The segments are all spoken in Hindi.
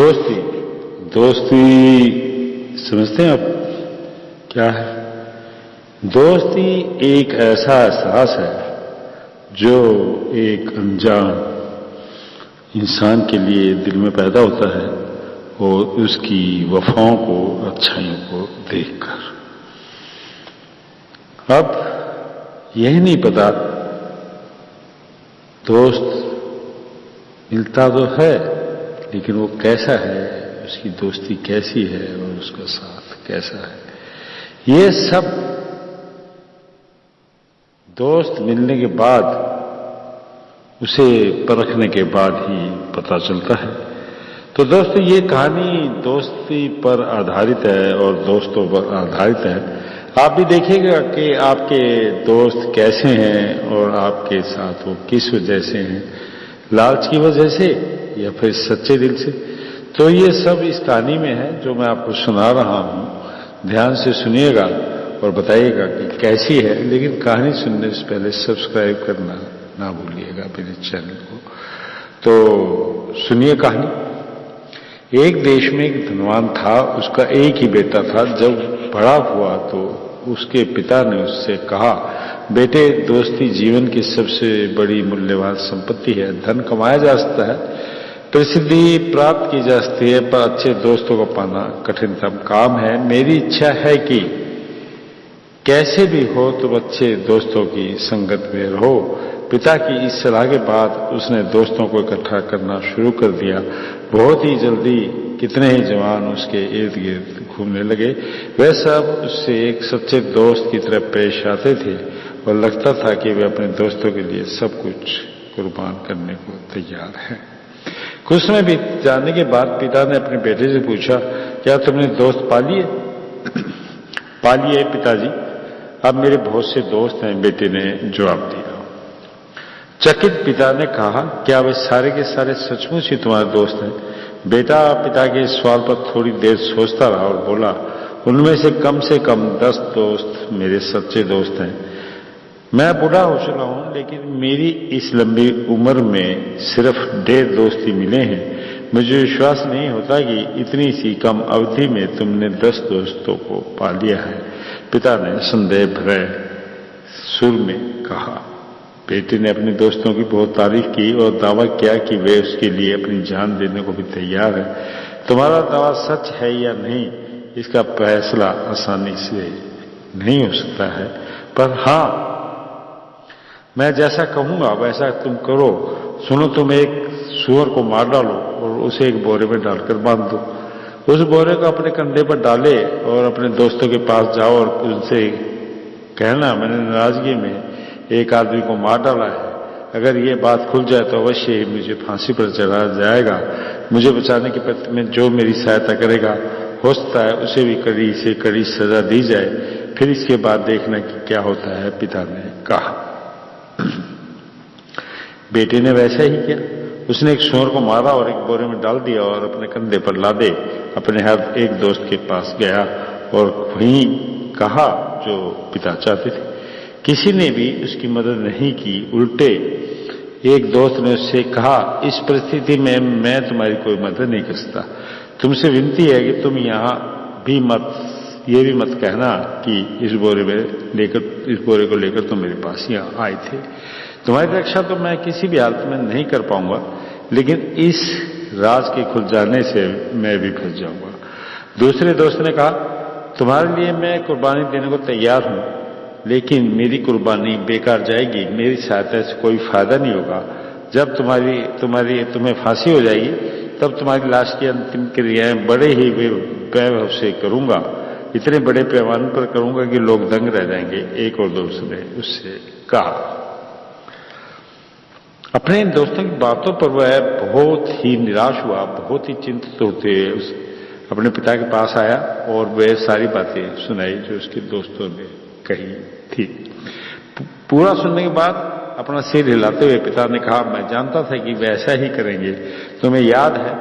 दोस्ती दोस्ती समझते हैं आप क्या है? दोस्ती एक ऐसा एहसास है जो एक अनजान इंसान के लिए दिल में पैदा होता है और उसकी वफाओं को, अच्छाइयों को देखकर। अब यही नहीं पता दोस्त मिलता तो है लेकिन वो कैसा है, उसकी दोस्ती कैसी है और उसका साथ कैसा है, ये सब दोस्त मिलने के बाद, उसे परखने के बाद ही पता चलता है। तो दोस्तों ये कहानी दोस्ती पर आधारित है और दोस्तों पर आधारित है। आप भी देखिएगा कि आपके दोस्त कैसे हैं और आपके साथ वो किस वजह से हैं, लालच की वजह से या फिर सच्चे दिल से। तो ये सब इस कहानी में है जो मैं आपको सुना रहा हूं। ध्यान से सुनिएगा और बताइएगा कि कैसी है। लेकिन कहानी सुनने से पहले सब्सक्राइब करना ना भूलिएगा मेरे चैनल को। तो सुनिए कहानी। एक देश में एक धनवान था, उसका एक ही बेटा था। जब बड़ा हुआ तो उसके पिता ने उससे कहा, बेटे दोस्ती जीवन की सबसे बड़ी मूल्यवान संपत्ति है। धन कमाया जा सकता है, प्रसिद्धि प्राप्त की जा सकती है, पर अच्छे दोस्तों को पाना कठिनतम काम है। मेरी इच्छा है कि कैसे भी हो तुम अच्छे दोस्तों की संगत में रहो। पिता की इस सलाह के बाद उसने दोस्तों को इकट्ठा करना शुरू कर दिया। बहुत ही जल्दी कितने ही जवान उसके इर्द गिर्द घूमने लगे। वे सब उससे एक सच्चे दोस्त की तरह पेश आते थे और लगता था कि वे अपने दोस्तों के लिए सब कुछ कुर्बान करने को तैयार हैं। कुछ समय बीत जाने के बाद पिता ने अपने बेटे से पूछा, क्या तुमने दोस्त पा लिए? पा लिए पिताजी, अब मेरे बहुत से दोस्त हैं, बेटे ने जवाब दिया। चकित पिता ने कहा, क्या वे सारे के सारे सचमुच ही तुम्हारे दोस्त हैं? बेटा पिता के सवाल पर थोड़ी देर सोचता रहा और बोला, उनमें से कम 10 दोस्त मेरे सच्चे दोस्त हैं। मैं बूढ़ा हो चुका हूं लेकिन मेरी इस लंबी उम्र में सिर्फ 1.5 दोस्त ही मिले हैं। मुझे विश्वास नहीं होता कि इतनी सी कम अवधि में तुमने 10 दोस्तों को पा लिया है, पिता ने संदेह भरे सुर में कहा। बेटे ने अपने दोस्तों की बहुत तारीफ की और दावा किया कि वे उसके लिए अपनी जान देने को भी तैयार है। तुम्हारा दावा सच है या नहीं, इसका फैसला आसानी से नहीं हो सकता है, पर हाँ, मैं जैसा कहूंगा वैसा तुम करो। सुनो, तुम एक सूअर को मार डालो और उसे एक बोरे में डालकर बांध दो। उस बोरे को अपने कंधे पर डाले और अपने दोस्तों के पास जाओ और उनसे कहना, मैंने नाराजगी में एक आदमी को मार डाला है। अगर ये बात खुल जाए तो अवश्य ही मुझे फांसी पर चढ़ाया जाएगा। मुझे बचाने के प्रति में जो मेरी सहायता करेगा, हो सकता है उसे भी कड़ी से कड़ी सजा दी जाए। फिर इसके बाद देखना कि क्या होता है, पिता ने कहा। बेटे ने वैसा ही किया। उसने एक सूअर को मारा और एक बोरे में डाल दिया और अपने कंधे पर लादे अपने हर एक दोस्त के पास गया और वहीं कहा जो पिता चाहते थे। किसी ने भी उसकी मदद नहीं की। उल्टे एक दोस्त ने उससे कहा, इस परिस्थिति में मैं तुम्हारी कोई मदद नहीं कर सकता। तुमसे विनती है कि तुम यहां भी ये भी मत कहना कि इस बोरे को लेकर तुम मेरे पास यहाँ आए थे। तुम्हारी रक्षा तो मैं किसी भी हालत में नहीं कर पाऊंगा, लेकिन इस राज के खुल जाने से मैं भी फंस जाऊंगा। दूसरे दोस्त ने कहा, तुम्हारे लिए मैं कुर्बानी देने को तैयार हूं, लेकिन मेरी कुर्बानी बेकार जाएगी। मेरी सहायता से कोई फायदा नहीं होगा। जब तुम्हें फांसी हो जाएगी तब तुम्हारी लाश की अंतिम क्रियाएं बड़े ही वैभव से करूंगा। इतने बड़े पैमाने पर करूंगा कि लोग दंग रह जाएंगे। एक और दोस्त ने उससे कहा। अपने दोस्तों की बातों पर वह बहुत ही निराश हुआ। बहुत ही चिंतित होते हुए अपने पिता के पास आया और वह सारी बातें सुनाई जो उसके दोस्तों ने कही थी। पूरा सुनने के बाद अपना सिर हिलाते हुए पिता ने कहा, मैं जानता था कि वे ऐसा ही करेंगे। तुम्हें याद है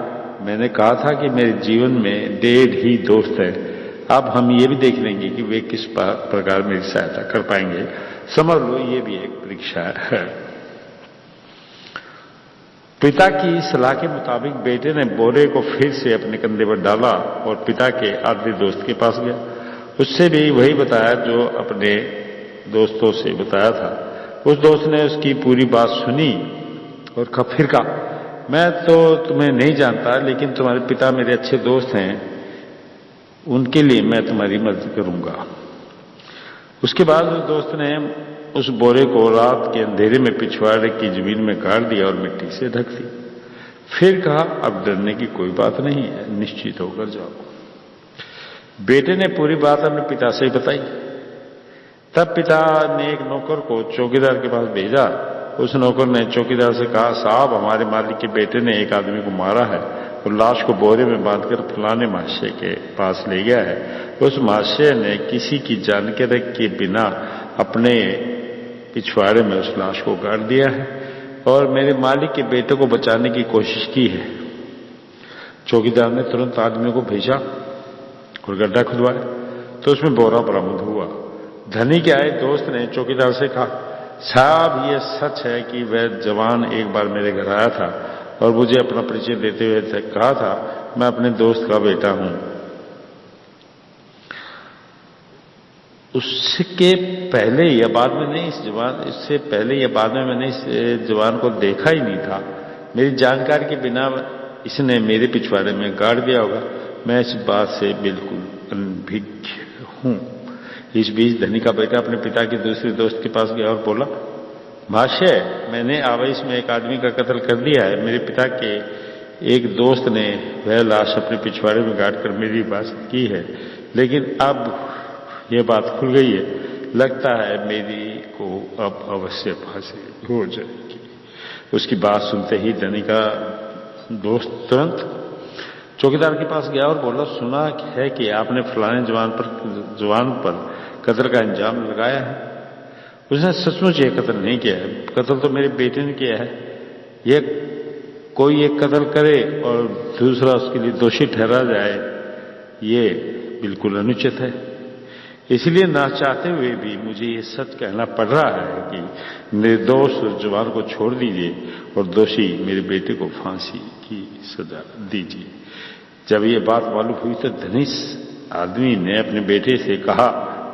मैंने कहा था कि मेरे जीवन में 1.5 ही दोस्त हैं। अब हम ये भी देख लेंगे कि वे किस प्रकार मेरी सहायता कर पाएंगे। समझ लो ये भी एक परीक्षा है। पिता की सलाह के मुताबिक बेटे ने बोरे को फिर से अपने कंधे पर डाला और पिता के आदमी दोस्त के पास गया। उससे भी वही बताया जो अपने दोस्तों से बताया था। उस दोस्त ने उसकी पूरी बात सुनी और फिर कहा, मैं तो तुम्हें नहीं जानता, लेकिन तुम्हारे पिता मेरे अच्छे दोस्त हैं, उनके लिए मैं तुम्हारी मदद करूंगा। उसके बाद उस दोस्त ने उस बोरे को रात के अंधेरे में पिछवाड़े की जमीन में गाड़ दिया और मिट्टी से ढक दिया। फिर कहा, अब डरने की कोई बात नहीं है, निश्चित होकर जाओ। बेटे ने पूरी बात अपने पिता से बताई। तब पिता ने एक नौकर को चौकीदार के पास भेजा। उस नौकर ने चौकीदार से कहा, साहब, हमारे मालिक के बेटे ने एक आदमी को मारा है और लाश को बोरे में बांधकर फलाने महाशय के पास ले गया है। उस महाशय ने किसी की जानकारी के बिना अपने पिछवाड़े में उस लाश को गाड़ दिया है और मेरे मालिक के बेटे को बचाने की कोशिश की है। चौकीदार ने तुरंत आदमी को भेजा और गड्ढा खुदवाया तो उसमें बोरा बरामद हुआ। धनी के आए दोस्त ने चौकीदार से कहा, साहब, ये सच है कि वह जवान एक बार मेरे घर आया था और मुझे अपना परिचय देते हुए कहा था, मैं अपने दोस्त का बेटा हूं। उसके पहले या बाद में नहीं, इससे पहले या बाद में मैंने इस जवान को देखा ही नहीं था। मेरी जानकारी के बिना इसने मेरे पिछवाड़े में गाड़ दिया होगा। मैं इस बात से बिल्कुल अनभिज्ञ हूं। इस बीच धनी का बेटा अपने पिता के दूसरे दोस्त के पास गया और बोला, महाशय, मैंने आवेश में एक आदमी का कत्ल कर दिया है। मेरे पिता के एक दोस्त ने वह लाश अपने पिछवाड़े में गाड़ कर मेरी हिफाजत की है, लेकिन अब यह बात खुल गई है। लगता है मेरी को अब अवश्य फांसी हो जाएगी। उसकी बात सुनते ही धनी का दोस्त तुरंत चौकीदार के पास गया और बोला, सुना है कि आपने फलाने जवान पर कत्ल का इंजाम लगाया है। उसने सचमुच यह कत्ल नहीं किया है। कत्ल तो मेरे बेटे ने किया है। यह कोई एक कत्ल करे और दूसरा उसके लिए दोषी ठहरा जाए, ये बिल्कुल अनुचित है। इसलिए ना चाहते हुए भी मुझे ये सच कहना पड़ रहा है कि निर्दोष जवान को छोड़ दीजिए और दोषी मेरे बेटे को फांसी की सजा दीजिए। जब ये बात मालूम हुई तो धनिश आदमी ने अपने बेटे से कहा,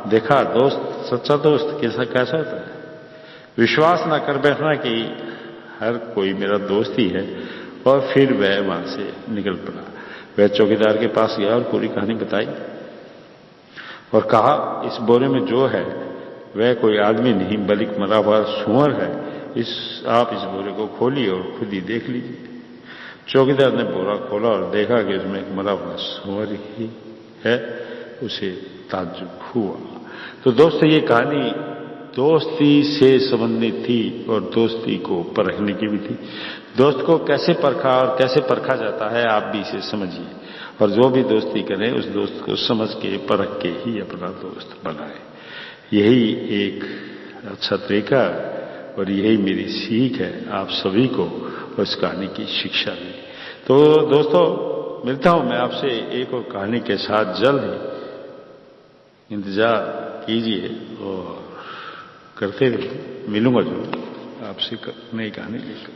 देखा दोस्त, सच्चा दोस्त कैसा होता है। विश्वास ना कर बैठना कि हर कोई मेरा दोस्त ही है। और फिर वह वहां से निकल पड़ा। वह चौकीदार के पास गया और पूरी कहानी बताई और कहा, इस बोरे में जो है वह कोई आदमी नहीं बल्कि मरा हुआ सूअर है। आप इस बोरे को खोलिए और खुद ही देख लीजिए। चौकीदार ने बोरा खोला और देखा कि उसमें एक मरा हुआ सूअर ही है। उसे ताज्जुब हुआ। तो दोस्तों, ये कहानी दोस्ती से संबंधित थी और दोस्ती को परखने की भी थी। दोस्त को कैसे परखा और कैसे परखा जाता है, आप भी इसे समझिए और जो भी दोस्ती करें उस दोस्त को समझ के परख के ही अपना दोस्त बनाए। यही एक अच्छा तरीका और यही मेरी सीख है आप सभी को और इस कहानी की शिक्षा भी। तो दोस्तों, मिलता हूं मैं आपसे एक और कहानी के साथ जल्द ही। इंतजार कीजिए और करते रहिए। मिलूंगा जरूर आपसे नई कहानी लेकर।